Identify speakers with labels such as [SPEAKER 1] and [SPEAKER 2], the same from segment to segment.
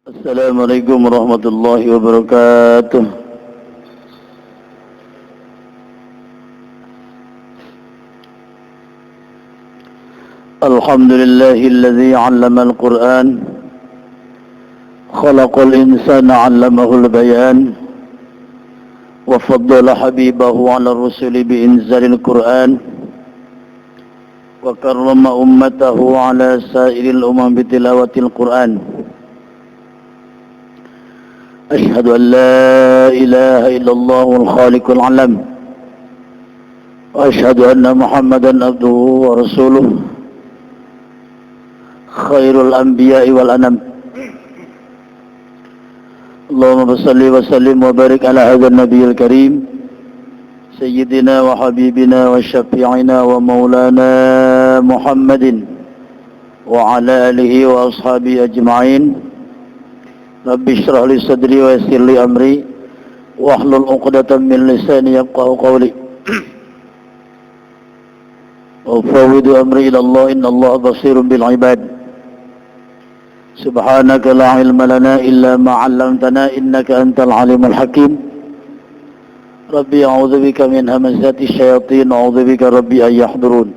[SPEAKER 1] Assalamualaikum warahmatullahi wabarakatuh. Alhamdulillahilladzi 'allama al-Qur'an, khalaqal insana 'allamahul bayan, wa faddala habibahu 'ala rusuli bi inzalil Qur'an, wa karrama ummatahu 'ala sa'iril umam bi tilawatil Qur'an. أشهد أن لا إله إلا الله الخالق العلم وأشهد أن محمدا عبده ورسوله خير الأنبياء والأنام اللهم صل وسلم وبارك على هذا النبي الكريم سيدنا وحبيبنا وشفيعنا ومولانا محمد وعلى آله وأصحابه أجمعين Rabbi syrah li sadri wa yassir li amri wahlul 'uqdatam min lisani yafqahu qawli. Wa fawwidu amri ila Allah, innallaha basirun bil ibad. Subhanaka la ilma lana illa ma 'allamtana innaka antal alimul hakim. Rabbi a'udzu bika min hamazati syayatin wa a'udzu bika rabbi an yahdurun.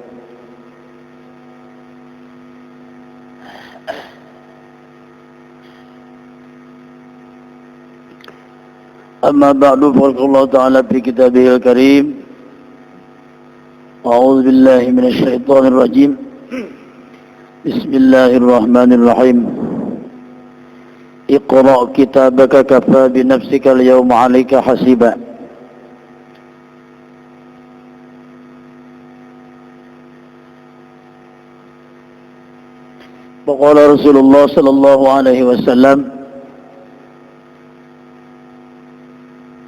[SPEAKER 1] أما بعد فقال الله تعالى في كتابه الكريم أعوذ بالله من الشيطان الرجيم بسم الله الرحمن الرحيم اقرأ كتابك كفى بنفسك اليوم عليك حسيبا وقال رسول الله صلى الله عليه وسلم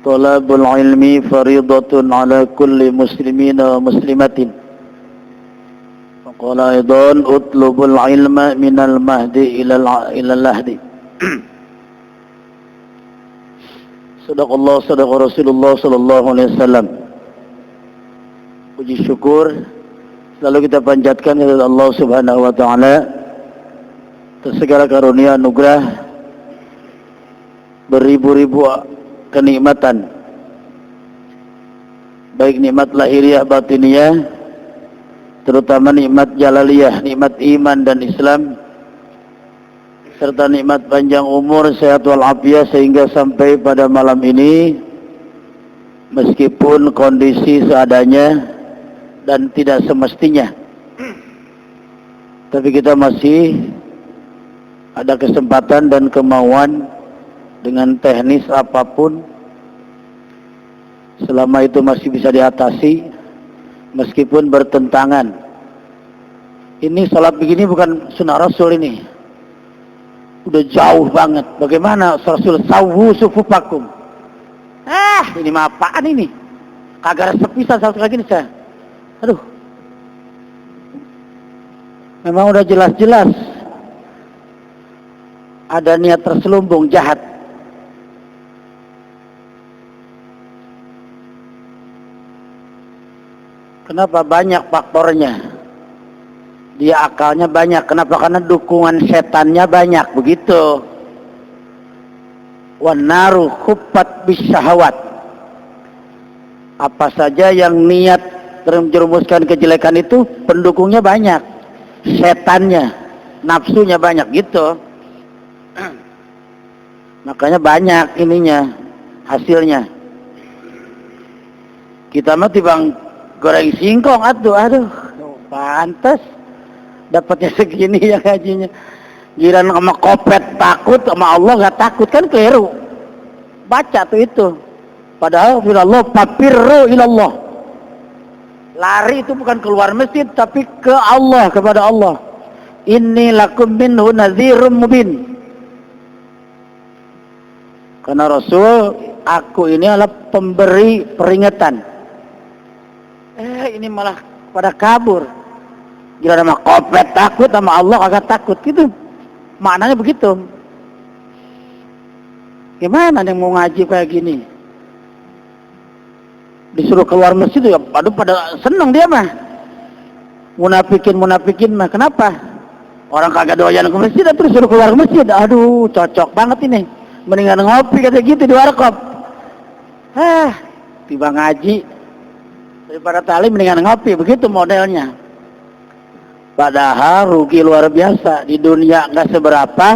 [SPEAKER 1] Talabul ilmi faridatun ala kulli muslimin wa muslimatin. Faqala aidan utlubul ilma minal mahdi ilal lahdi. Sadaqallah sadaqa Rasulullah sallallahu alaihi wasallam. Puji syukur selalu kita panjatkan kepada Allah Subhanahu wa taala atas segala karunia anugerah beribu-ribu kenikmatan, baik nikmat lahiriah batiniah, terutama nikmat jalaliyah, nikmat iman dan Islam, serta nikmat panjang umur, sehat walafiat sehingga sampai pada malam ini meskipun kondisi seadanya dan tidak semestinya, tapi kita masih ada kesempatan dan kemauan dengan teknis apapun, selama itu masih bisa diatasi meskipun bertentangan. Ini salat begini bukan sunnah Rasul, ini udah jauh banget. Bagaimana Rasul sawu sufufakum? Ini mah apaan ini? Kagak ada sepisah salat kayak gini saya. Aduh, memang udah jelas-jelas ada niat terselubung jahat. Kenapa? Banyak faktornya. Dia akalnya banyak. Kenapa? Karena dukungan setannya banyak. Begitu. Wan naru khuffat bisyahawat. Apa saja yang niat terjerumuskan kejelekan itu pendukungnya banyak. Setannya, nafsunya banyak gitu. Makanya banyak ininya, hasilnya. Kita mah tibang goreng singkong aduh pantas dapatnya segini ya gajinya. Giran sama kopet takut, sama Allah gak takut, kan keliru. Baca tuh itu. Padahal Allah papirru ilallah. Lari itu bukan keluar masjid tapi ke Allah, kepada Allah. Inni lakum minhu nadhirum mubin. Karena Rasul, aku ini adalah pemberi peringatan. Ini malah pada kabur. Gila sama kopet takut, sama Allah agak takut gitu. Maknanya begitu. Gimana yang mau ngaji kayak gini? Disuruh keluar masjid ya, aduh pada seneng dia mah. Munafikin mah, kenapa? Orang kagak doyan ke masjid, terus suruh keluar ke masjid. Aduh, cocok banget ini. Mendingan ngopi kata gitu di warkop. Tiba ngaji daripada tali mendingan ngopi, begitu modelnya. Padahal rugi luar biasa. Di dunia nggak seberapa,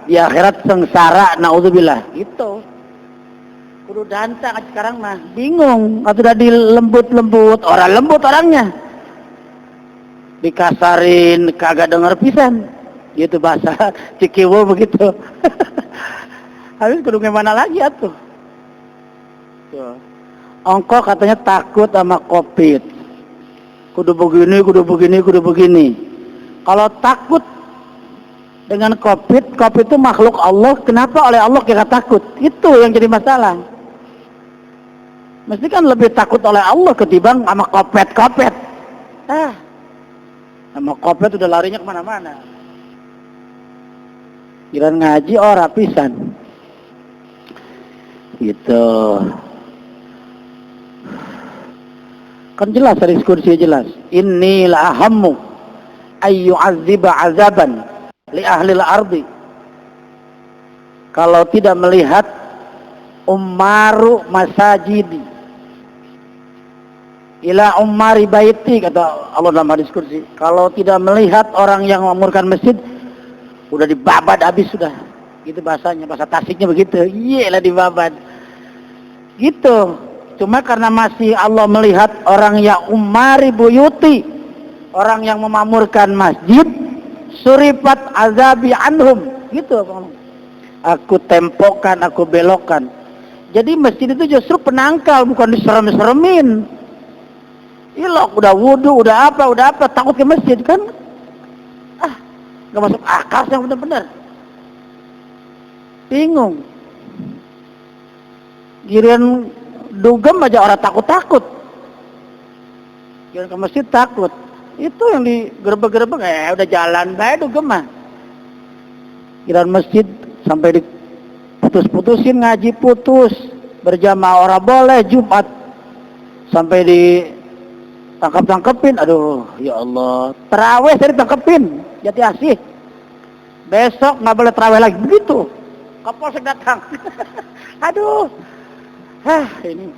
[SPEAKER 1] di akhirat sengsara, naudzubillah. Gitu. Kudu dantang sekarang mah, bingung. Atau udah dilembut-lembut, orang lembut orangnya. Dikasarin kagak denger pisan. Gitu bahasa Cikiwo begitu. Habis kudu gimana lagi atuh. Tuh. Ongko katanya takut sama Covid. Kudu begini, kudu begini, kudu begini. Kalau takut dengan Covid, Covid itu makhluk Allah, kenapa oleh Allah kita takut? Itu yang jadi masalah. Mesti kan lebih takut oleh Allah ketimbang sama Covid. Sama Covid udah larinya kemana-mana. Kirain ngaji ora pisan. Gitu. Kan jelas dari kursi jelas. Innila ahammu ayyu azziba azaban li ahli al-ardi. Kalau tidak melihat ummaru masajidi ila ummari baiti, kata Allah dalam hadis kursi. Kalau tidak melihat orang yang memakmurkan masjid, udah dibabat habis sudah. Gitu bahasanya, bahasa Tasiknya begitu. Iyalah dibabat. Gitu. Cuma karena masih Allah melihat orang yang ummari buyuti, orang yang memakmurkan masjid, surifat azabi anhum. Gitu. Aku tempokkan, aku belokkan. Jadi masjid itu justru penangkal, bukan diserem-seremin. Ilok, udah wudu, udah apa, takut ke masjid kan? Gak masuk akal yang benar-benar. Bingung. Giliran dugem aja orang takut-takut. Giliran ke masjid takut. Itu yang digerebek-gerebek, udah jalan baik dugem mah. Giliran masjid sampai diputus-putusin, ngaji putus, berjamaah orang boleh, Jumat sampai di tangkep-tangkepin, aduh ya Allah, terawih saya ditangkepin, Jati Asih, besok nggak boleh terawih lagi, begitu, Kapolsek datang, aduh, ini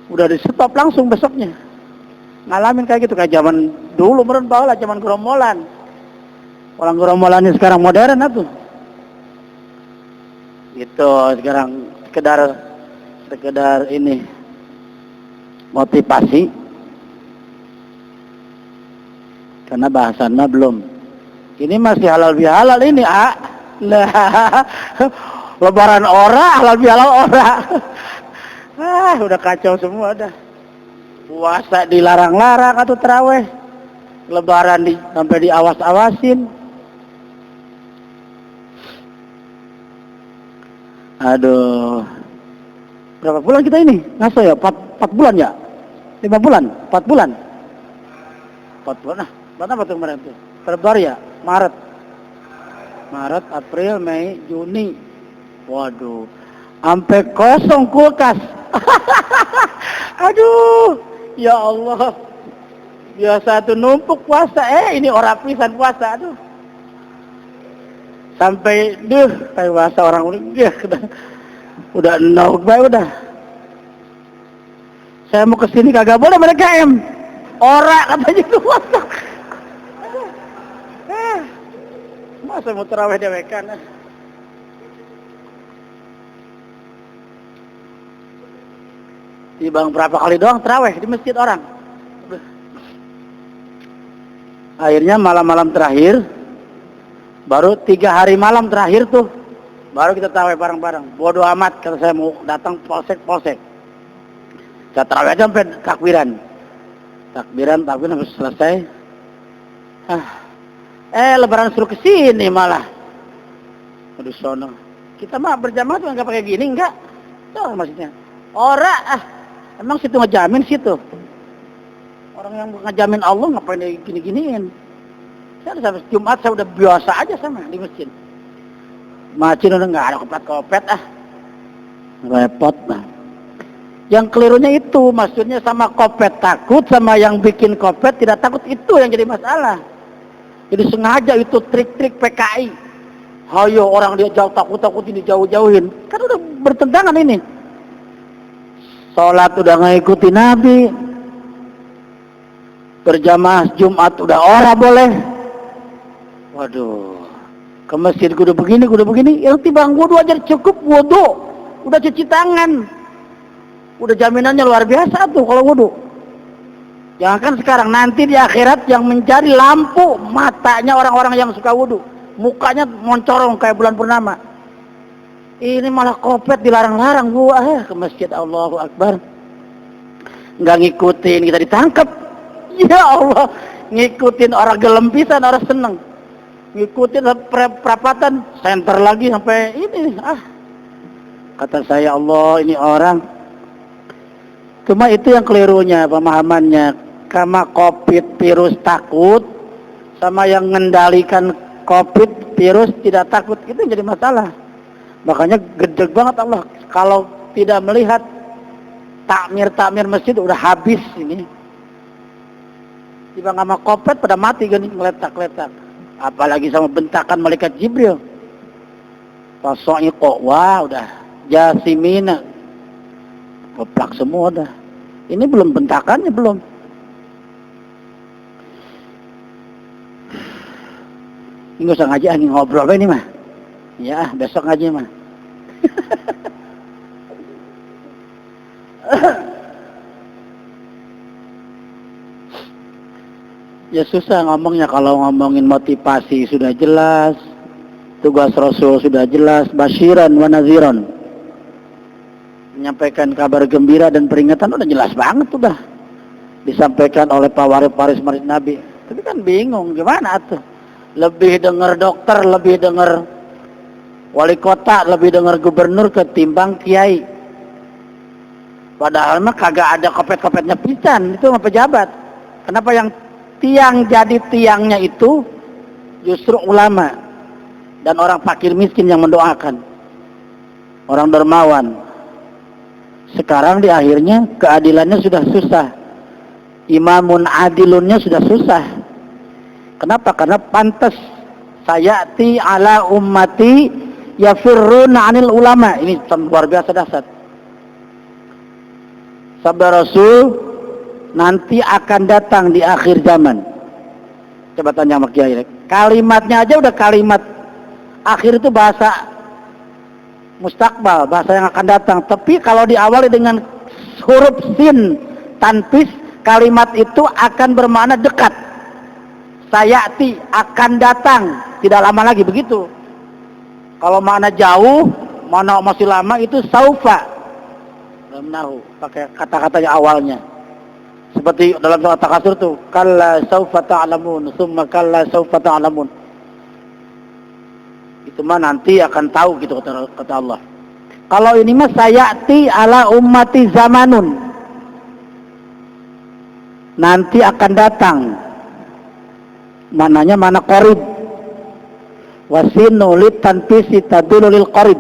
[SPEAKER 1] udah di stop langsung besoknya, ngalamin kayak gitu, kayak zaman dulu meren bawah, zaman gerombolan, orang gerombolannya sekarang modern tuh, gitu, sekarang sekedar ini motivasi. Karena bahasannya belum. Ini masih halal bihalal ini, lah. Lebaran ora, halal bihalal ora. Udah kacau semua dah. Puasa dilarang-larang atau terawih. Lebaran sampai diawas-awasin. Aduh. Berapa bulan kita ini? Ngaso ya? 4 bulan ya? 5 bulan? 4 bulan? 4 bulan. Bulan apa tuh kemarin tuh? Februari ya? Maret, April, Mei, Juni. Waduh, sampai kosong kulkas. Aduh, ya Allah. Biasa tuh numpuk puasa. Ini orang pisan puasa. Aduh. Sampai, kayak puasa orang udah nauk baik udah. Saya mau kesini kagak boleh mereka Ora katanya tuh puasa. Masa mau terawih dewekan? Tibang berapa kali doang terawih di masjid orang. Akhirnya malam-malam terakhir, baru 3 hari malam terakhir tuh, baru kita terawih bareng-bareng. Bodoh amat kalau saya mau datang polsek. Saya terawih aja sampai takbiran habis selesai. Lebaran suruh kesini malah. Aduh sono. Kita mah berjamaah tuh nggak pakai gini, enggak. Tuh maksudnya. Emang situ ngejamin situ. Orang yang ngejamin Allah ngapain gini-giniin. Saya udah sampai Jumat saya udah biasa aja sama di masjid. Masjid udah nggak ada kopet-kopet repot lah. Yang kelirunya itu, maksudnya sama kopet takut, sama yang bikin kopet tidak takut, itu yang jadi masalah. Jadi sengaja itu trik-trik PKI. Hayo orang dia jauh takut-takutin dijauh-jauhin. Kan udah bertentangan ini. Sholat udah ngikuti Nabi. Berjamaah Jumat udah ora boleh. Waduh. Ke masjid kudu begini. Yang timbang wudu aja cukup wudu. Udah cuci tangan. Udah jaminannya luar biasa tuh kalau wudu. Jangan kan sekarang, nanti di akhirat yang menjadi lampu matanya orang-orang yang suka wudu. Mukanya moncorong kayak bulan purnama. Ini malah kopet dilarang-larang gua ke masjid. Allahu Akbar. Nggak ngikutin, kita ditangkap. Ya Allah, ngikutin orang gelempisan, orang seneng. Ngikutin perapatan, senter lagi sampai ini. Kata saya, Allah, ini orang. Cuma itu yang kelirunya pemahamannya. Karena COVID virus takut, sama yang mengendalikan COVID virus tidak takut, itu yang jadi masalah. Makanya gede banget Allah kalau tidak melihat takmir masjid udah habis ini. Tiba sama COVID pada mati gini, ngeletak-letak. Apalagi sama bentakan malaikat Jibril. Pasoknya kok, wah udah jasimina. Keplak semua dah. Ini belum bentakannya belum. Ini gak usah ngaji, angin ngobrol ini mah. Ya, besok ngaji mah. Ya susah ngomongnya kalau ngomongin motivasi sudah jelas. Tugas Rasul sudah jelas. Basyiran wa nadhiran. Menyampaikan kabar gembira dan peringatan udah jelas banget udah. Disampaikan oleh pewaris Nabi. Tapi kan bingung gimana tuh. Lebih dengar dokter, lebih dengar wali kota, lebih dengar gubernur ketimbang kiai. Padahal mah kagak ada kopet-kopetnya pisan, itu mah pejabat. Kenapa yang tiang jadi tiangnya itu justru ulama dan orang fakir miskin yang mendoakan. Orang dermawan. Sekarang di akhirnya keadilannya sudah susah. Imamun adilunnya sudah susah. Kenapa? Karena pantas sayati ala ummati yafirruna anil ulama. Ini luar biasa dahsyat. Sabda Rasul, nanti akan datang di akhir zaman. Coba tanya sama Kiai. Kalimatnya aja udah kalimat akhir itu bahasa mustakbal, bahasa yang akan datang. Tapi kalau diawali dengan huruf sin tanpis, kalimat itu akan bermakna dekat. Sayati, akan datang, tidak lama lagi, begitu. Kalau makna jauh, mana masih lama, itu saufa. Dalam nahu, pakai kata-katanya awalnya. Seperti dalam surat Takasur tuh, kalla saufa ta'lamun, summa kalla saufa ta'lamun. Itu mah nanti akan tahu gitu kata Allah. Kalau ini mah sayati ala ummati zamanun. Nanti akan datang. Mananya mana qarib. Wasinu litanfisi tadullu lil qarib.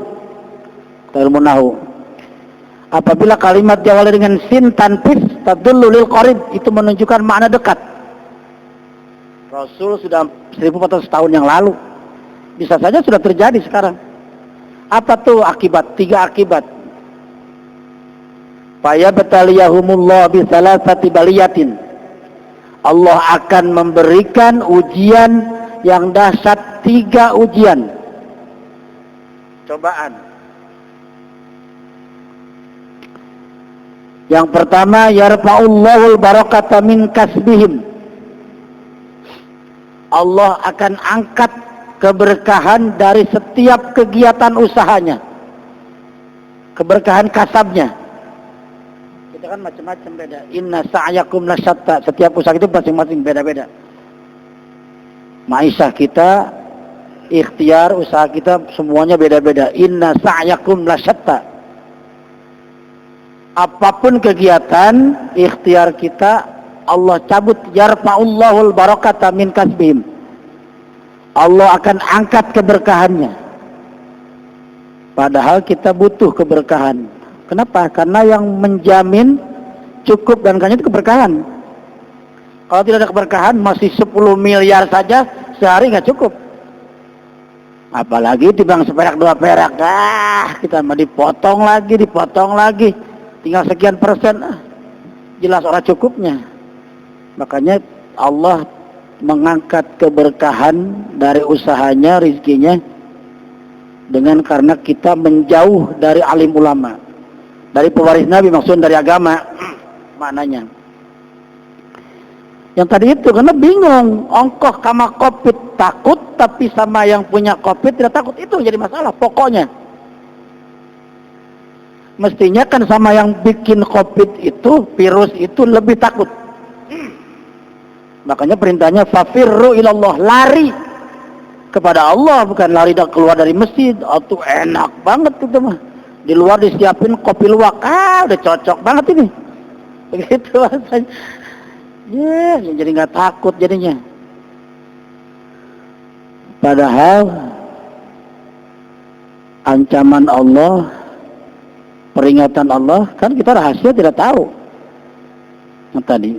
[SPEAKER 1] Ilmu nahwu. Apabila kalimat diawali dengan sin tanfis tadullu lil qarib, itu menunjukkan makna dekat. Rasul sudah 1400 tahun yang lalu. Bisa saja sudah terjadi sekarang. Apa tuh akibat? 3 akibat. Fayabtaliyahumullah bi salasati baliyatin. Allah akan memberikan ujian yang dahsyat, 3 ujian. Cobaan. Yang pertama, yarfa'ullahul barakata min kasbihim. Allah akan angkat keberkahan dari setiap kegiatan usahanya. Keberkahan kasabnya. Kita kan macam-macam beda. Inna sa'yakum lasyatta. Setiap usaha itu masing-masing beda-beda. Maisha kita, ikhtiar usaha kita semuanya beda-beda. Inna sa'yakum lasyatta. Apapun kegiatan ikhtiar kita, Allah cabut. Yarfa'ullahul barakata min kasbihim. Allah akan angkat keberkahannya. Padahal kita butuh keberkahan. Kenapa? Karena yang menjamin cukup dan kaya itu keberkahan. Kalau tidak ada keberkahan, masih 10 miliar saja, 10 sehari nggak cukup. Apalagi timbang seperak 2 perak, kita mau dipotong lagi, tinggal sekian persen, jelas orang cukupnya. Makanya Allah mengangkat keberkahan dari usahanya, rizkinya, dengan karena kita menjauh dari alim ulama, dari pewaris Nabi, maksudnya dari agama. Maknanya yang tadi itu, karena bingung, ongkoh kama kopit takut, tapi sama yang punya kopit tidak takut, itu jadi masalah pokoknya. Mestinya kan sama yang bikin kopit itu, virus itu lebih takut. Makanya perintahnya fafirru ilallah, lari kepada Allah, bukan lari dan keluar dari masjid. Itu enak banget itu mah, di luar disiapin kopi luwak, udah cocok banget ini, begitu rasanya. Jadi nggak takut jadinya. Padahal ancaman Allah, peringatan Allah, kan kita rahasia tidak tahu. Yang tadi,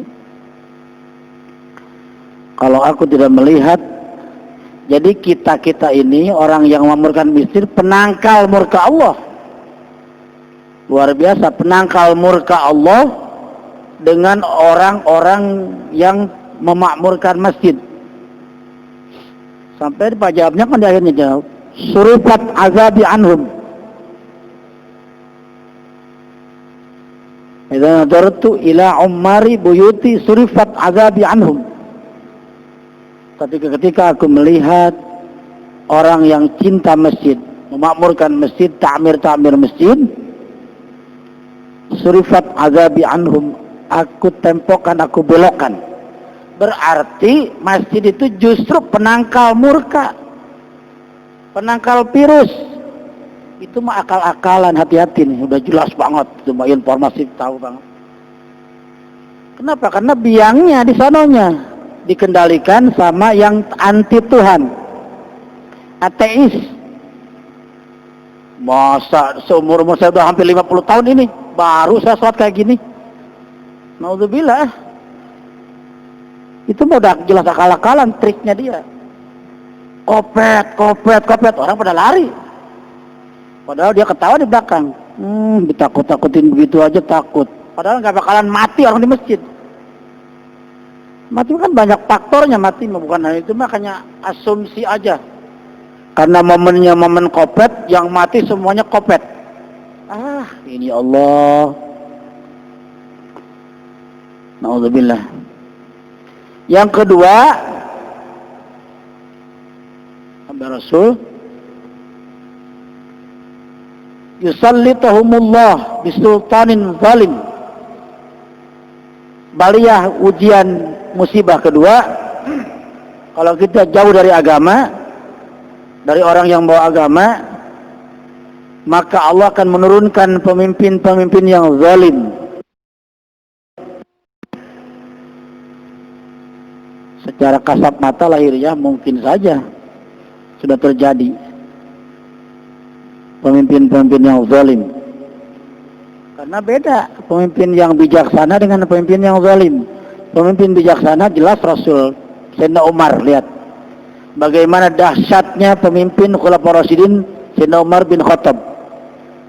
[SPEAKER 1] kalau aku tidak melihat, jadi kita ini orang yang memurkakan miskin, penangkal murka Allah. Luar biasa, penangkal murka Allah dengan orang-orang yang memakmurkan masjid. Sampai Pak jawabnya kan di akhirnya jawab, surifat azabi anhum. Idza nadartu ila ummari buyuti surifat azabi anhum. Ketika aku melihat orang yang cinta masjid, memakmurkan masjid, ta'mir masjid, surifat azabi anhum, aku tempokkan, aku belokkan. Berarti masjid itu justru penangkal murka, penangkal virus. Itu mah akal-akalan, hati-hati nih, udah jelas banget, cuma informasi tahu banget. Kenapa? Karena biangnya di sononya dikendalikan sama yang anti Tuhan, ateis. Masa seumur saya udah hampir 50 tahun ini baru saya sholat kayak gini? Naudzubillah. Itu mau udah jelas akal-akalan, triknya dia. Kopet, orang pada lari. Padahal dia ketawa di belakang. Ditakut-takutin begitu aja takut. Padahal nggak bakalan mati orang di masjid. Mati kan banyak faktornya mati, bukan hanya itu, makanya asumsi aja. Karena momennya momen kopet, yang mati semuanya kopet. Ini Allah. Naudzubillah. Yang kedua, kata Rasul, yusallituhumullah bisultanin zalim. Baliyah, ujian musibah kedua, kalau kita jauh dari agama, dari orang yang bawa agama, maka Allah akan menurunkan pemimpin-pemimpin yang zalim. Secara kasat mata lahirnya mungkin saja sudah terjadi pemimpin-pemimpin yang zalim. Karena beda pemimpin yang bijaksana dengan pemimpin yang zalim. Pemimpin bijaksana jelas Rasul Sayyidina Umar, lihat bagaimana dahsyatnya pemimpin Khulafaur Rasyidin Sayyidina Umar bin Khattab.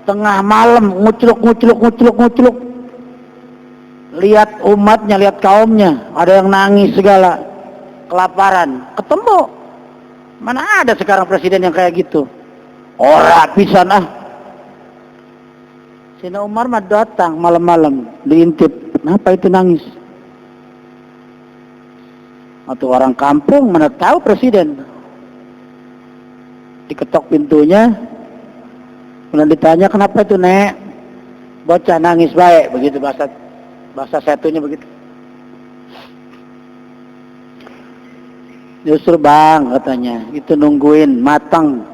[SPEAKER 1] Tengah malam ngucluk, lihat umatnya, lihat kaumnya, ada yang nangis segala, kelaparan, ketemu. Mana ada sekarang presiden yang kayak gitu? Ora pisan Sayyidina Umar mah datang malam-malam, diintip, kenapa itu nangis? Atau orang kampung mana tahu presiden. Diketok pintunya, kemudian ditanya, kenapa itu nek? Bocah nangis baik, begitu bahasa satunya begitu. Justru bang katanya, itu nungguin matang.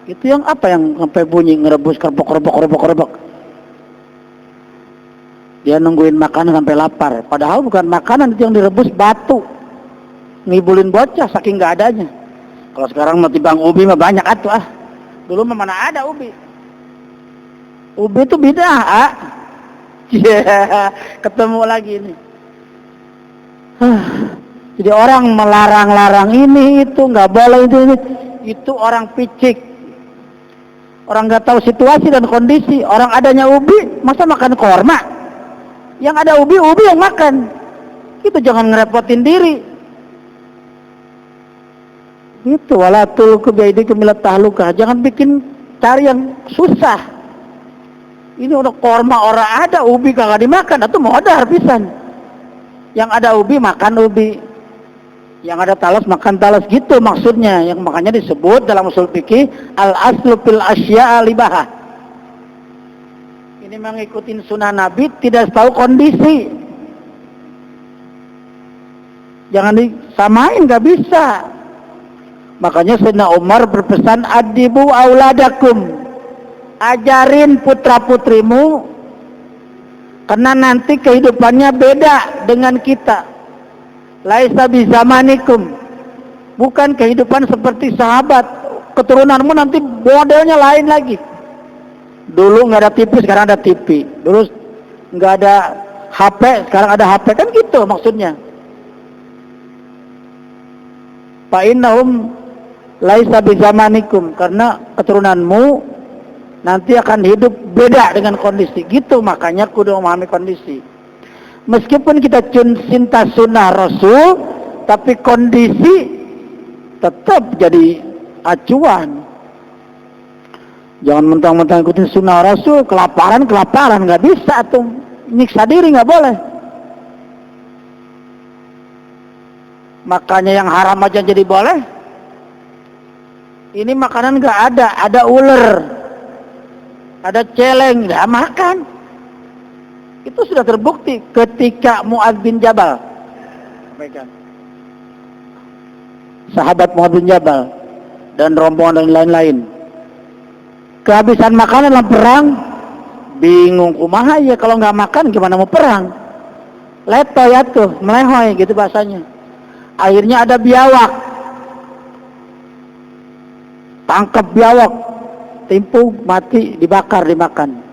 [SPEAKER 1] Itu yang apa yang sampai bunyi ngerebus kerebok. Dia nungguin makanan sampai lapar. Padahal bukan makanan, itu yang direbus batu. Ngibulin bocah saking nggak adanya. Kalau sekarang mau timbang ubi mah banyak atuh Dulu mah mana ada ubi. Ubi itu bid'ah. Ketemu lagi nih. Jadi orang melarang-larang ini itu nggak boleh itu orang picik. Orang nggak tahu situasi dan kondisi. Orang adanya ubi, masa makan korma? Yang ada ubi yang makan. Itu jangan ngerepotin diri. Itu wala tulqu biaidikum ila tahlukah. Jangan bikin cari yang susah. Ini udah korma orang ada ubi kagak dimakan, atau mau ada pisan. Yang ada ubi makan ubi, yang ada talas makan talas, gitu maksudnya. Yang makanya disebut dalam usul fikih al aslu fil asya'a libahah. Ini mengikuti sunnah Nabi, tidak tahu kondisi. Jangan disamain, nggak bisa. Makanya Sayyidina Umar berpesan, adibu auladakum, ajarin putra putrimu, karena nanti kehidupannya beda dengan kita. Laisa bizamanikum, bukan kehidupan seperti sahabat. Keturunanmu nanti modelnya lain lagi. Dulu nggak ada TV, sekarang ada TV. Dulu nggak ada HP, sekarang ada HP, kan gitu maksudnya. Fa innahum laisa bizamanikum, karena keturunanmu nanti akan hidup beda dengan kondisi. Gitu, makanya kudu memahami kondisi. Meskipun kita cinta sunnah Rasul, tapi kondisi tetap jadi acuan. Jangan mentang-mentang ikutin sunnah Rasul, kelaparan, nggak bisa tuh. Nyiksa diri nggak boleh. Makanya yang haram aja jadi boleh. Ini makanan nggak ada ular, ada celeng, nggak makan. Itu sudah terbukti ketika Mu'adz bin Jabal, sahabat Mu'adz bin Jabal dan rombongan dan lain-lain, kehabisan makanan dalam perang, bingung kumaha ya kalau nggak makan gimana mau perang. Leto ya tuh, melehoy gitu bahasanya. Akhirnya ada biawak, tangkap biawak, timpuk, mati, dibakar, dimakan.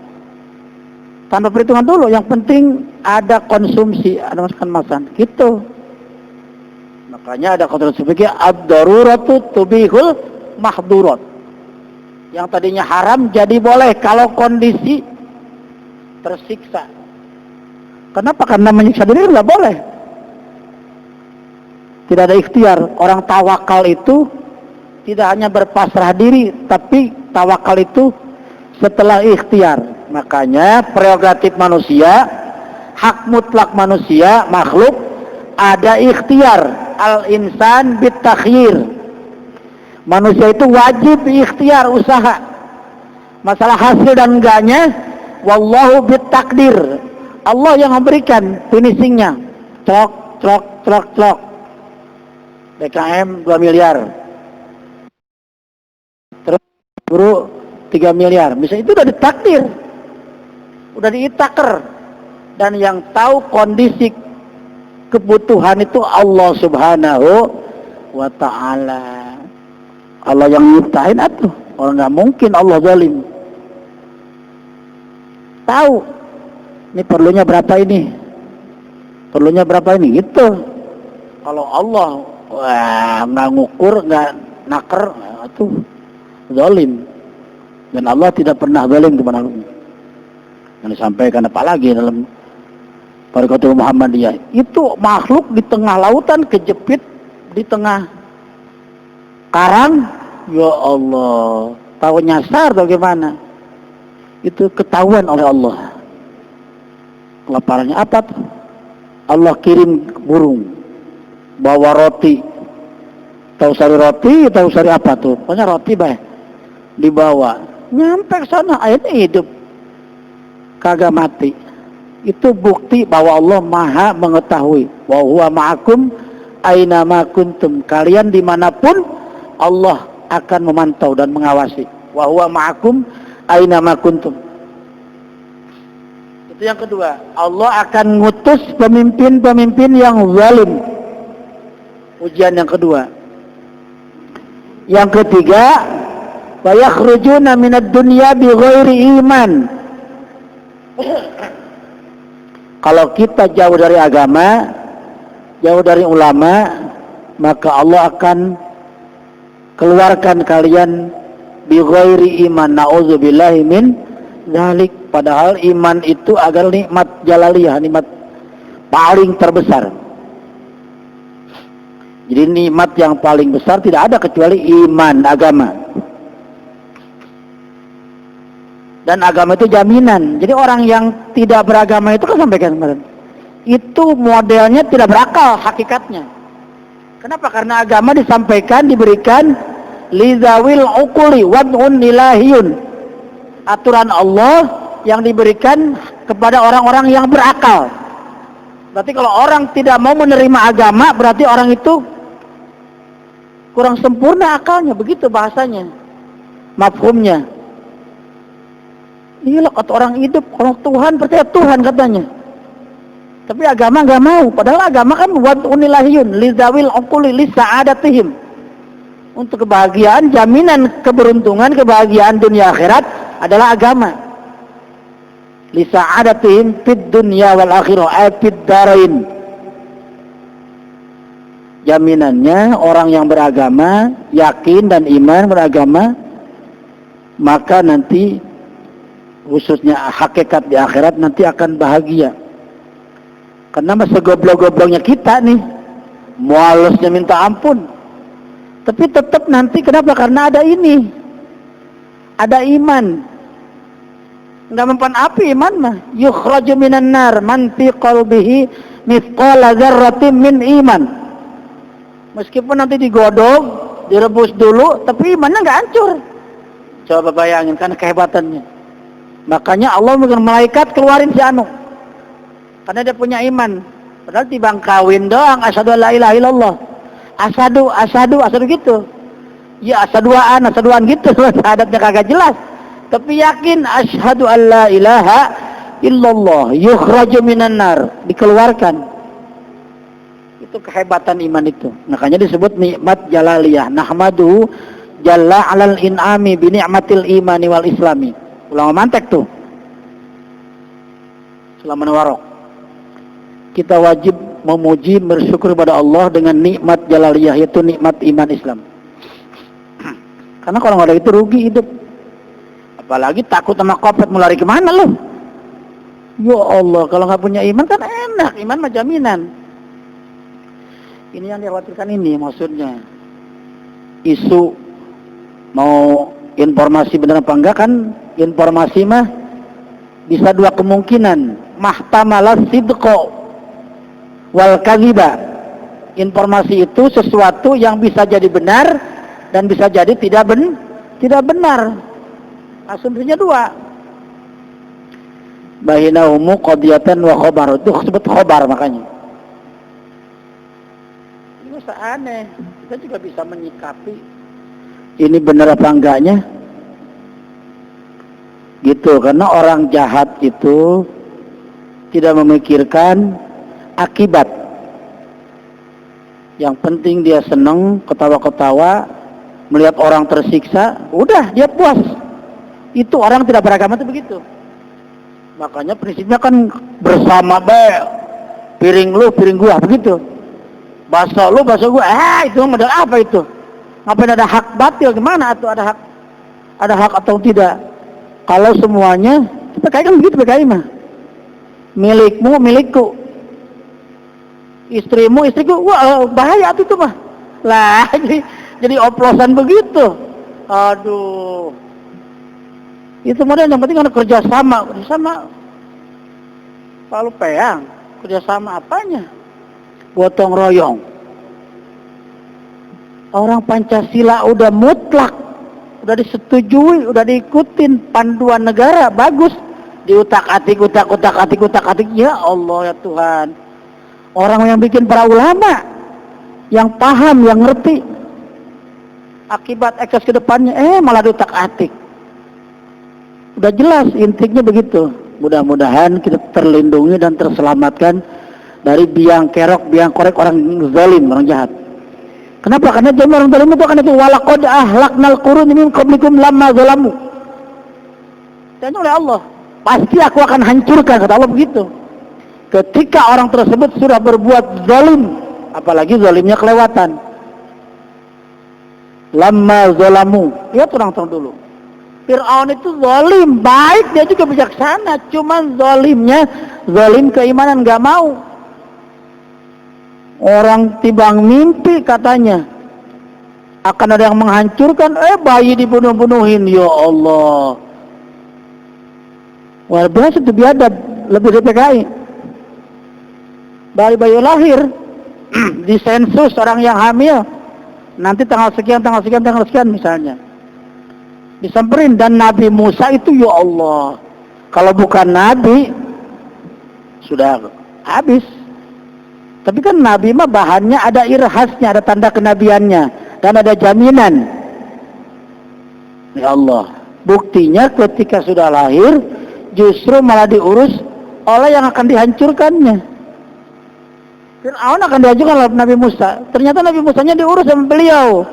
[SPEAKER 1] Tanpa perhitungan dulu, yang penting ada konsumsi, ada makan gitu. Makanya ada konsumsi fikih, ad-daruratu tubihul mahdurat. Yang tadinya haram jadi boleh kalau kondisi tersiksa. Kenapa? Karena menyiksa diri nggak boleh. Tidak ada ikhtiar. Orang tawakal itu tidak hanya berpasrah diri, tapi tawakal itu setelah ikhtiar. Makanya prerogatif manusia, hak mutlak manusia, makhluk, ada ikhtiar. Al-insan bitakhyir. Manusia itu wajib ikhtiar, usaha. Masalah hasil dan enggaknya, wallahu bitakdir. Allah yang memberikan finishingnya. Trok. BKM 2 miliar. Terus guru 3 miliar. Bisa itu udah ditakdir. Udah diitaker. Dan yang tahu kondisi kebutuhan itu Allah Subhanahu wa ta'ala. Allah yang nyiptain atuh. Orang nggak mungkin Allah zalim. Tahu. Ini perlunya berapa ini? Perlunya berapa ini? Gitu. Kalau Allah nggak ngukur, nggak naker, atuh zalim. Dan Allah tidak pernah zalim kepada makhluknya. Yang disampaikan apalagi dalam Tariqatul Muhammadiyah, itu makhluk di tengah lautan kejepit di tengah karang, ya Allah, tahu nyasar atau gimana? Itu ketahuan oleh Allah. Kelaparannya apa tuh? Allah kirim burung bawa roti, tahu sari roti, tahu sari apa tuh? Pokoknya roti bah dibawa, nyampe ke sana airnya hidup, kagak mati. Itu bukti bahwa Allah Maha mengetahui. Wa huwa ma'akum aina ma kuntum. Kalian dimanapun Allah akan memantau dan mengawasi. Wa huwa ma'akum aina ma kuntum. Itu yang kedua. Allah akan ngutus pemimpin-pemimpin yang zalim. Ujian yang kedua. Yang ketiga, wa yakhrujuna minad dunya bighairi iman. Kalau kita jauh dari agama, jauh dari ulama, maka Allah akan keluarkan kalian bi ghairi iman. Nauzubillahi min dzalik. Padahal iman itu adalah nikmat jalaliyah, nikmat paling terbesar. Jadi nikmat yang paling besar tidak ada kecuali iman, agama. Dan agama itu jaminan. Jadi orang yang tidak beragama itu, kan sampaikan kemarin, itu modelnya tidak berakal hakikatnya. Kenapa? Karena agama disampaikan, diberikan lizawil uquli wad'un ilahiyun. Aturan Allah yang diberikan kepada orang-orang yang berakal. Berarti kalau orang tidak mau menerima agama, berarti orang itu kurang sempurna akalnya, begitu bahasanya, mafhumnya. Iya, kata orang hidup, orang Tuhan, percaya Tuhan katanya. Tapi agama nggak mau. Padahal agama kan wad'un ilahiyun lizawil uquli lisa'adatihim. Untuk kebahagiaan, jaminan keberuntungan, kebahagiaan dunia akhirat adalah agama. Lisa'adatihim fid dunya wal akhirah, fid darain. Jaminannya orang yang beragama, yakin dan iman beragama, maka nanti khususnya hakikat di akhirat nanti akan bahagia. Karena masa goblok-gobloknya kita nih, mualusnya minta ampun, tapi tetap nanti kenapa? Karena ada ini, ada iman. Nggak mempan api iman mah. Yukhraju minan nar man fi qalbihi mithqala dzarratin min iman. Meskipun nanti digodok, direbus dulu, tapi imannya nggak hancur. Coba bayangin kan kehebatannya. Makanya Allah mengirim malaikat keluarin si anu, karena dia punya iman. Padahal tibang kawin doang, asyhadu alla ilaha illallah, asyhadu gitu. Ya asaduan gitu, syahadatnya kagak jelas. Tapi yakin asyhadu alla ilaha illallah, yukhraju minan nar, dikeluarkan. Itu kehebatan iman itu. Makanya disebut nikmat jalaliyah. Nahmaduhu jalla 'alal in'ami bi ni'matil imani wal islami. Ulama mantek tuh. Selama warok. Kita wajib memuji, bersyukur kepada Allah dengan nikmat jalaliyah, yaitu nikmat iman Islam. Karena kalau nggak ada itu rugi hidup. Apalagi takut sama kopet, mau lari kemana lo? Ya Allah, kalau nggak punya iman kan enak, iman mah jaminan. Ini yang dikhawatirkan ini maksudnya. Isu mau informasi benar apa enggak, kan informasi mah bisa dua kemungkinan, mahtamalas sidqo wal kadhiba. Informasi itu sesuatu yang bisa jadi benar dan bisa jadi tidak benar. Asumsinya dua. Bainahumu qadiyatan wa khabar, itu disebut khabar makanya. Ini masa aneh. Kita juga bisa menyikapi ini benar apa enggaknya. Gitu, karena orang jahat itu tidak memikirkan akibat. Yang penting dia senang, ketawa-ketawa, melihat orang tersiksa, udah dia puas. Itu orang tidak beragama itu begitu. Makanya prinsipnya kan bersama baik. Piring lu, piring gua, begitu. Bakso lu, bakso gua. Itu modal apa itu? Ngapain ada hak batil? Gimana tuh ada hak atau tidak? Kalau semuanya, PKI kan begitu, PKI mah. Milikmu, milikku. Istrimu, istriku. Wah, bahaya tuh itu mah. Lah, jadi oplosan begitu. Aduh. Itu model yang penting ada kerjasama. Lalu peang, kerjasama apanya? Gotong royong. Orang Pancasila udah mutlak, udah disetujui, udah diikutin panduan negara, bagus. Diutak-atik. Ya Allah ya Tuhan. Orang yang bikin para ulama, yang paham, yang ngerti. Akibat ekses ke depannya, malah diutak-atik. Udah jelas intinya begitu. Mudah-mudahan kita terlindungi dan terselamatkan dari biang kerok, biang korek orang zalim, orang jahat. Kenapa? Karena jumlah orang zalim itu akan itu walaqad ahlaknal qurun min qablikum lamma zalamu. Dan oleh Allah, pasti aku akan hancurkan, kata Allah begitu. Ketika orang tersebut sudah berbuat zalim apalagi zalimnya kelewatan. Lamma zalamu, ya terang-terang dulu. Fir'aun itu zalim, baik dia juga bijaksana, cuman zalimnya zalim keimanan, nggak mau. Orang timbang mimpi katanya akan ada yang menghancurkan, bayi dibunuh-bunuhin, ya Allah. Wah, biasa itu biadab, lebih dari PKI. Bayi-bayi lahir disensus orang yang hamil, nanti tanggal sekian misalnya, disamperin. Dan Nabi Musa itu, ya Allah, kalau bukan Nabi sudah habis. Tapi kan Nabi mah bahannya ada irhasnya, ada tanda kenabiannya, dan ada jaminan. Ya Allah, buktinya ketika sudah lahir justru malah diurus oleh yang akan dihancurkannya. Fir'aun akan dihancurkan oleh Nabi Musa. Ternyata Nabi Musanya diurus sama beliau.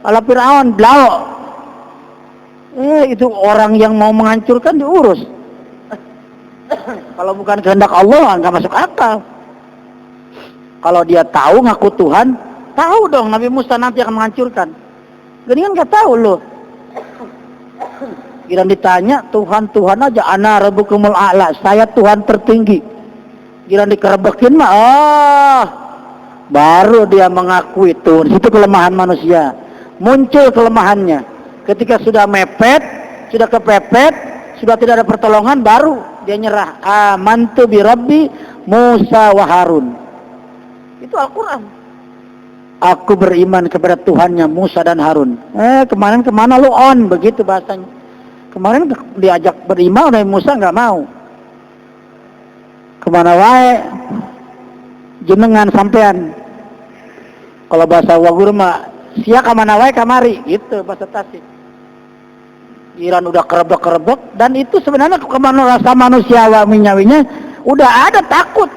[SPEAKER 1] Kalau Fir'aun blau, itu orang yang mau menghancurkan diurus. Kalau bukan kehendak Allah nggak masuk akal. Kalau dia tahu ngaku Tuhan, tahu dong Nabi Musa nanti akan menghancurkan. Gini kan nggak tahu loh. Kira ditanya Tuhan aja, ana rabbukumul a'la, saya Tuhan tertinggi. Kira dikerebekin mah, baru dia mengakui itu. Di situ kelemahan manusia. Muncul kelemahannya. Ketika sudah mepet, sudah kepepet, sudah tidak ada pertolongan, baru dia nyerah. Amantu bi Rabbi Musa wa Harun. Itu Al-Quran. Aku beriman kepada Tuhannya Musa dan Harun. Kemana lu on, begitu bahasanya. Kemarin diajak beriman oleh Musa nggak mau. Kemana wae jenengan sampean. Kalau bahasa Wagur mah sia kemana wae kamari, gitu bahasa Tasik. Iran udah kerebek-kerebek, dan itu sebenarnya kemana rasa manusiawinya udah ada, takut.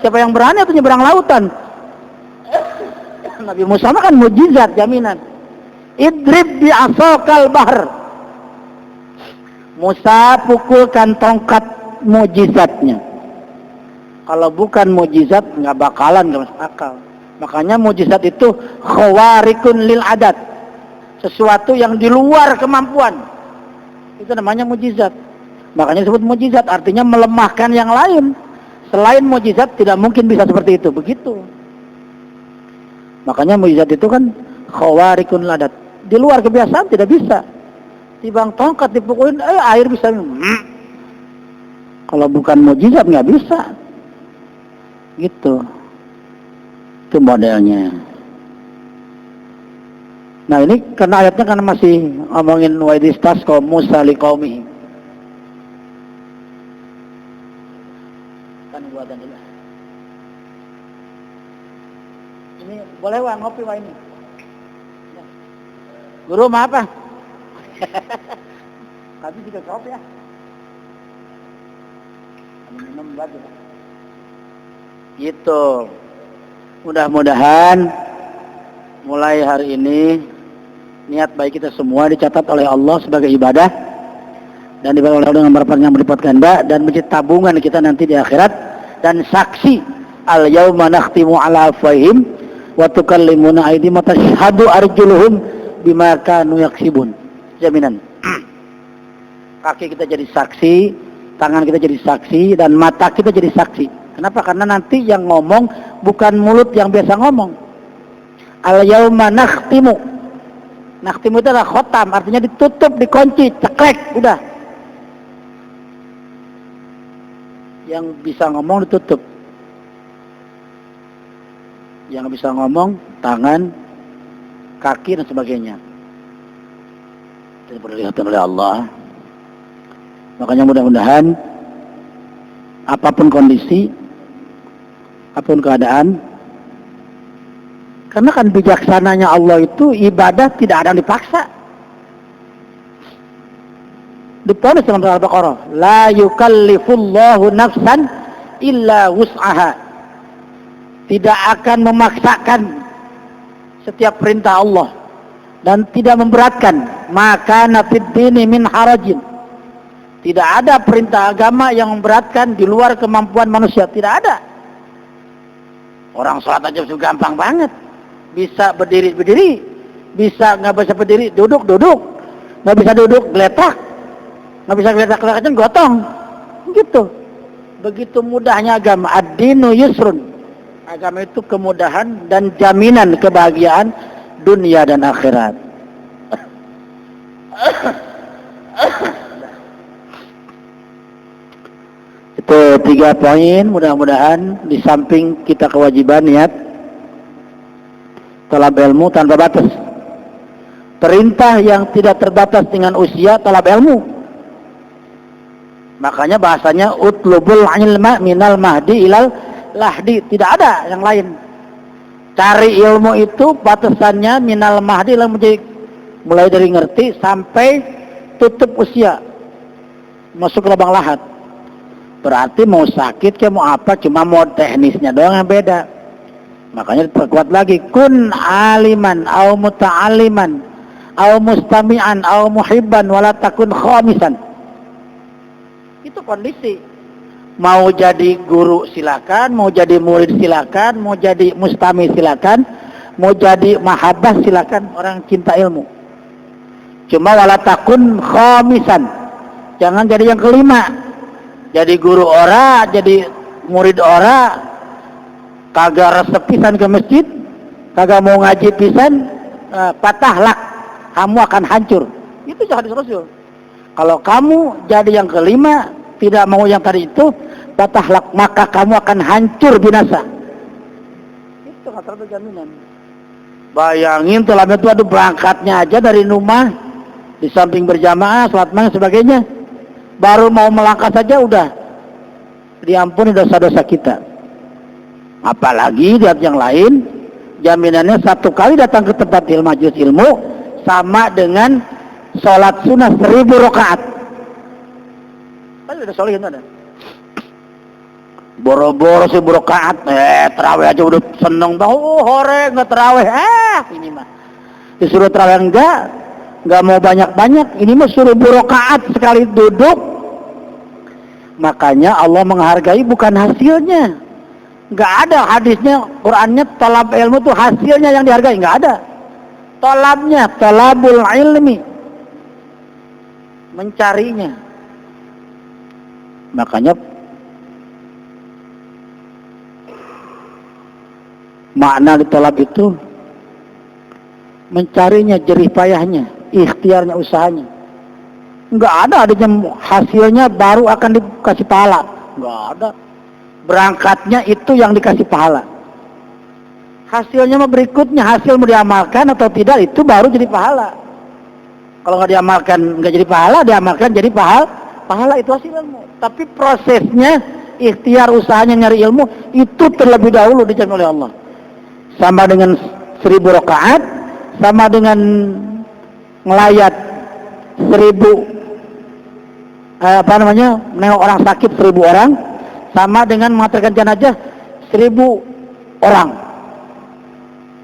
[SPEAKER 1] Siapa yang berani atau nyebrang lautan? Nabi Musa kan mujizat, jaminan. Idrib bi asokal bahr. Musa pukulkan tongkat mujizatnya. Kalau bukan mujizat nggak bakalan, nggak masuk akal. Makanya mujizat itu khawarikun lil adat, sesuatu yang di luar kemampuan, itu namanya mujizat. Makanya disebut mujizat, artinya melemahkan yang lain. Selain mujizat tidak mungkin bisa seperti itu, begitu. Makanya mujizat itu kan khawarikun lil adat, di luar kebiasaan tidak bisa. Tibang tongkat dipukulin, air bisa minum. Kalau bukan mujizat nggak bisa, gitu. Itu modelnya. Nah ini karena ayatnya kan masih ngomongin waidistas kaum Musa liqaumi. Kan gua dan ini boleh wah ngopi wah ini. Guru mau apa? Tapi juga kopi ya. Minum lagi. Gitu. Mudah-mudahan mulai hari ini niat baik kita semua dicatat oleh Allah sebagai ibadah dan dibalas oleh Allah dengan berlipat yang berlipat ganda, dan menjadi tabungan kita nanti di akhirat dan saksi. Al yauma nakhtimu ala afwahihim wa tukallimuna aydihim wa tashhadu arjuluhum bima kanu yaksibun. Jaminan. Kaki kita jadi saksi, tangan kita jadi saksi, dan mata kita jadi saksi. Kenapa? Karena nanti yang ngomong bukan mulut yang biasa ngomong. Al yauma nakhtimu. Nakhtimu itu adalah khotam, artinya ditutup, dikunci, ceklek, udah. Yang bisa ngomong ditutup. Yang bisa ngomong tangan, kaki dan sebagainya. Itu diperlihatkan oleh Allah. Makanya mudah-mudahan apapun kondisi, apapun keadaan, karena kan bijaksananya Allah itu ibadah tidak ada yang dipaksa. Diponis dalam surah Al-Baqarah, la yukallifullahu nafsan illa wus'aha. Tidak akan memaksakan setiap perintah Allah dan tidak memberatkan. Maka nafid dini min harajin. Tidak ada perintah agama yang memberatkan di luar kemampuan manusia, tidak ada. Orang sholat aja itu gampang banget. Bisa berdiri, bisa nggak bisa berdiri, duduk, nggak bisa duduk, geletak, nggak bisa geletak aja gotong, gitu. Begitu mudahnya agama. Ad-dinu yusrun. Agama itu kemudahan dan jaminan kebahagiaan dunia dan akhirat. Itu 3 poin, mudah-mudahan di samping kita kewajiban niat talab ilmu tanpa batas. Perintah yang tidak terbatas dengan usia talab ilmu. Makanya bahasanya utlubul ilma minal mahdi ilal lahdi, tidak ada yang lain. Cari ilmu itu batasannya minal mahdi ilal menjadi, mulai dari ngerti sampai tutup usia, masuk ke lubang lahat. Berarti mau sakit kayak mau apa, cuma mau teknisnya doang yang beda. Makanya diperkuat lagi, kun aliman au muta'aliman au mustami'an au muhibban wala takun khamisan. Itu kondisi. Mau jadi guru silakan, mau jadi murid silakan, mau jadi mustami silakan, mau jadi mahabbah silakan, orang cinta ilmu. Cuma wala takun khamisan. Jangan jadi yang kelima. Jadi guru ora, jadi murid ora, kagak resep pisan ke masjid, kagak mau ngaji pisan, patahlak, kamu akan hancur. Itu hadis Rasul. Kalau kamu jadi yang kelima, tidak mau yang tadi itu, patahlak, maka kamu akan hancur binasa. Itu kata jaminan. Bayangin tuh lama itu ada berangkatnya aja dari rumah, di samping berjamaah, salat maghrib sebagainya. Baru mau melangkah saja udah diampuni dosa-dosa kita. Apalagi lihat yang lain, jaminannya 1 kali datang ke tempat majelis ilmu sama dengan sholat sunnah 1000 rakaat. Kan udah solihin ada. Boro-boro 1000 rakaat, terawih aja udah seneng banget. Oh, hore nggak terawih, ini mah disuruh terawih nggak mau banyak-banyak, ini mah suruh 1000 rakaat sekali duduk. Makanya Allah menghargai bukan hasilnya. Nggak ada hadisnya, Qurannya talab ilmu itu hasilnya yang dihargai, nggak ada. Talabnya, talabul ilmi, mencarinya. Makanya makna di talab itu mencarinya, jerih payahnya, ikhtiarnya, usahanya. Nggak ada hasilnya baru akan dikasih pahala. Nggak ada. Berangkatnya itu yang dikasih pahala. Hasilnya mah berikutnya, hasil mau diamalkan atau tidak itu baru jadi pahala. Kalau nggak diamalkan nggak jadi pahala, diamalkan jadi pahala itu hasil ilmu. Tapi prosesnya, ikhtiar usahanya nyari ilmu itu terlebih dahulu dijamin oleh Allah. Sama dengan 1000 rakaat, sama dengan ngelayat 1000 menengok orang sakit 1000 orang, sama dengan mengantarkan jenazah 1000 orang.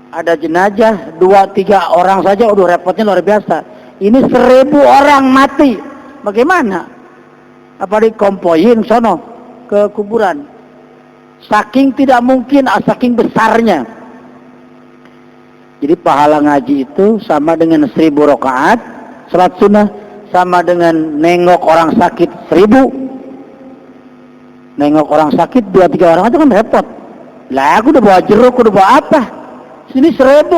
[SPEAKER 1] Ada jenazah 2-3 orang saja udah repotnya luar biasa. Ini 1000 orang mati, bagaimana? Apa dikompoin sono ke kuburan? Saking tidak mungkin, saking besarnya. Jadi pahala ngaji itu sama dengan 1000 rakaat salat sunnah, sama dengan nengok orang sakit 1000. Nengok orang sakit 2-3 orang aja kan repot. Lah aku udah bawa jeruk, udah bawa apa? Sini 1000.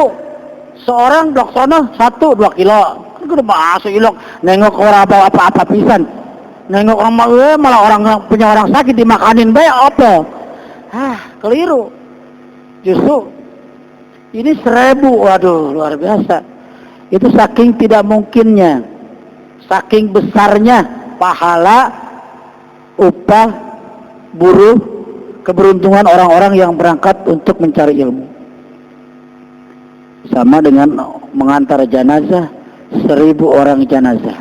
[SPEAKER 1] Seorang dok sono 1-2 kilo. Kan udah masuk ilok. Nengok orang bawa apa-apa pisan. Nengok orang malah orang punya orang sakit dimakanin bae apa? Keliru. Justru ini 1000, waduh luar biasa. Itu saking tidak mungkinnya, saking besarnya pahala, upah, buruh, keberuntungan orang-orang yang berangkat untuk mencari ilmu. Sama dengan mengantar jenazah 1000 orang jenazah.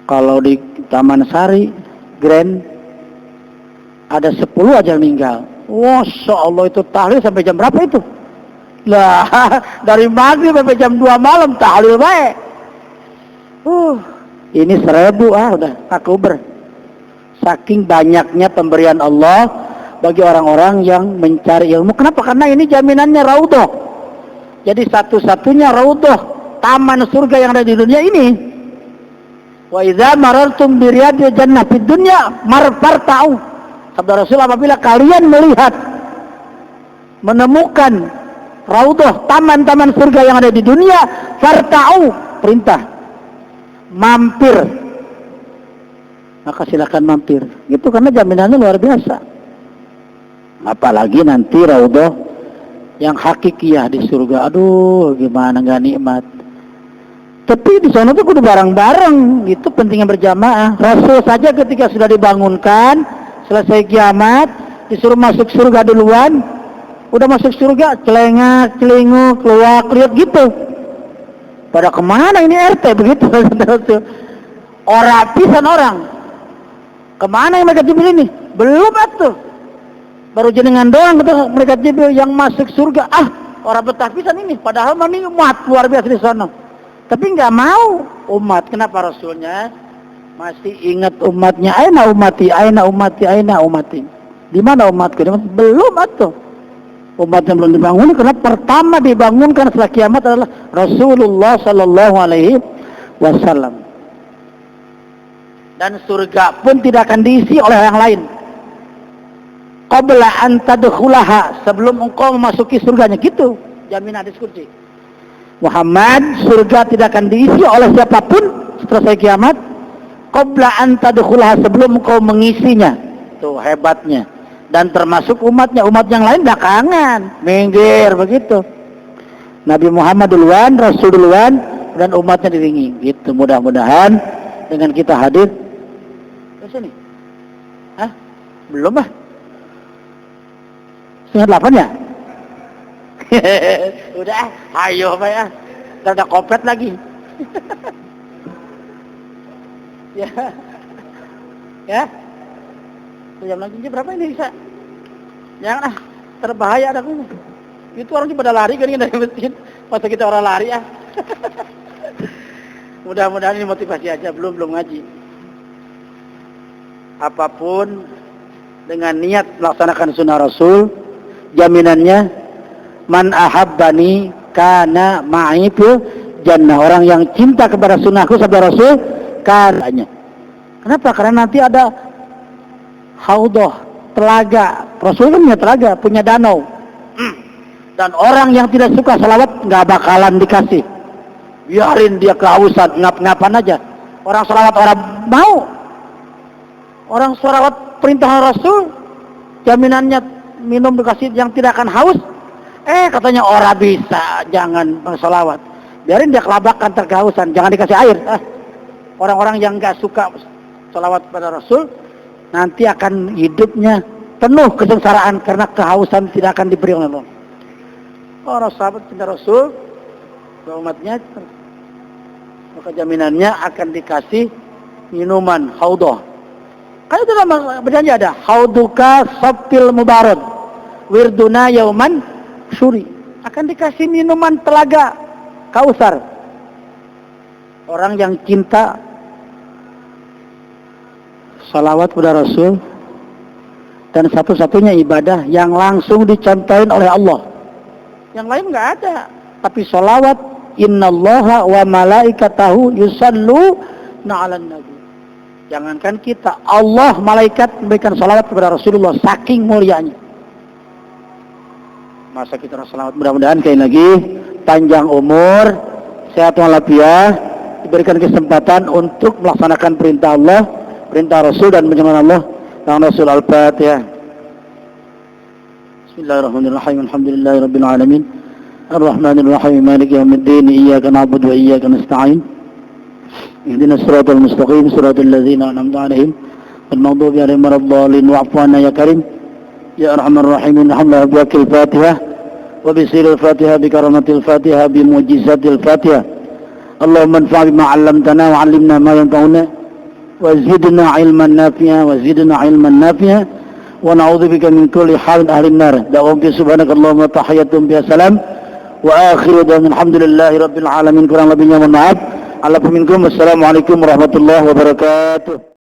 [SPEAKER 1] Kalau di Taman Sari, Grand, ada 10 aja meninggal. Masya Allah, itu tahlil sampai jam berapa itu? Lah, dari maghrib sampai jam 2 malam tahlil baik. Ini 1000 udah takuber. saking banyaknya pemberian Allah bagi orang-orang yang mencari ilmu. Kenapa? Karena ini jaminannya raudhah. Jadi satu-satunya raudhah, taman surga yang ada di dunia ini. Wa idza marartum bi riyadil jannah fid dunya marfarta'u. Sabda Rasul, apabila kalian melihat, menemukan raudhah, taman-taman surga yang ada di dunia, farta'u, perintah, mampir. Maka silakan mampir. Gitu, karena jaminannya luar biasa. Apalagi nanti raudhah yang hakikiyah di surga. Aduh, gimana nggak nikmat. Tapi di sana tuh kudu bareng-bareng, gitu pentingnya berjamaah. Rasul saja ketika sudah dibangunkan, selesai kiamat, disuruh masuk surga duluan. Udah masuk surga, celengak, celinguk, keluar, lihat gitu. Pada kemana ini RT begitu? Orang pisan orang. Kemana yang mereka Jibril ini? Belum atuh. Baru jenengan doang gitu mereka Jibril yang masuk surga. Ah, orang betah pisan ini. Padahal ini umat luar biasa di sana. Tapi nggak mau umat. Kenapa Rasulnya masih ingat umatnya? Aina umati, aina umati, aina umati. Di mana umatku? Belum atuh. Umatnya belum dibangun karena pertama dibangunkan setelah kiamat adalah Rasulullah Sallallahu Alaihi Wasallam. Dan surga pun tidak akan diisi oleh yang lain. Qabla an tadkhulaha, sebelum engkau memasuki surganya, gitu jaminan hadis qudsi. Muhammad, surga tidak akan diisi oleh siapapun setelah kiamat. Qabla an tadkhulaha, sebelum engkau mengisinya. Tuh hebatnya. Dan termasuk umatnya, umat yang lain belakangan, minggir begitu. Nabi Muhammad duluan, Rasul duluan, dan umatnya diringi. Gitu, mudah-mudahan dengan kita hadir. Ke sini. Hah? Belum ah? 7:30 ya? Udah, ayo Pak ya. Ada kopet lagi. Ya. Ya. Jam lagi berapa ini bisa? Jangan ah, terbahaya ada ini. Itu orang pada lari kan dari masjid. Masa kita orang lari ah. Mudah-mudahan ini motivasi aja, belum ngaji. Apapun dengan niat melaksanakan sunnah Rasul, jaminannya man ahabbani kana ma'i fil jannah. Orang yang cinta kepada sunnahku, sabda Rasul, katanya. Kenapa? Karena nanti ada haudhah, telaga. Rasul kan punya telaga, punya danau. Dan orang yang tidak suka salawat nggak bakalan dikasih. Biarin dia kehausan, ngap-ngapan aja. Orang salawat orang mau. Orang salawat perintah Rasul, jaminannya minum dikasih yang tidak akan haus. Katanya orang bisa, jangan salawat. Biarin dia kelabakan terkehausan, jangan dikasih air. Orang-orang yang nggak suka salawat pada Rasul, nanti akan hidupnya penuh kesengsaraan karena kehausan tidak akan diberi oleh Allah. Orang sahabat cinta Rasul, umatnya, maka jaminannya akan dikasih minuman haudhah. Kan itu nama berjanji ada hauduka sabtil mubarad wirduna yauman syuri. Akan dikasih minuman telaga Kausar. Orang yang cinta salawat pada Rasul, dan satu-satunya ibadah yang langsung dicontohin oleh Allah. Yang lain nggak ada. Tapi salawat, innallaha wa malaikatahu yusalluna 'alan nabi. Jangankan kita, Allah, malaikat memberikan salawat kepada Rasulullah, saking mulianya. Masa kita salawat, mudah-mudahan sekali lagi panjang umur, sehat walafiat, diberikan kesempatan untuk melaksanakan perintah Allah, perintah Rasul dan menjalankan Allah dan Rasul. Al-Fatihah. Bismillahirrahmanirrahim. Alhamdulillahirabbil alamin. Ar-Rahmanir-Rahim. Maliki yaumiddin. Iyyaka na'budu wa iyyaka nasta'in. Ihdinas siratal mustaqim, siratal ladzina an'amta 'alaihim ghairil maghdubi 'alaihim waladdallin. Wa'fu 'anna ya karim ya arhamar rahimin. Alhamdulillah biwakil Fatihah wa bisiril Fatihah bi karamatil Fatihah bi mu'jizatil Fatihah. Allahumma anfa' bima 'allamtana wa 'allimna ma yanfa'una wa zidna 'ilman nafi'a wa zidna 'ilman nafi'a wa na'udzubika min kulli halin ahlin nar. Da'um bi subhanakallahumma tahiyatum bi salam wa akhiru da'wana alhamdulillahi rabbil alamin. Kurang lebihnya mohon maaf. Assalamualaikum warahmatullahi wabarakatuh.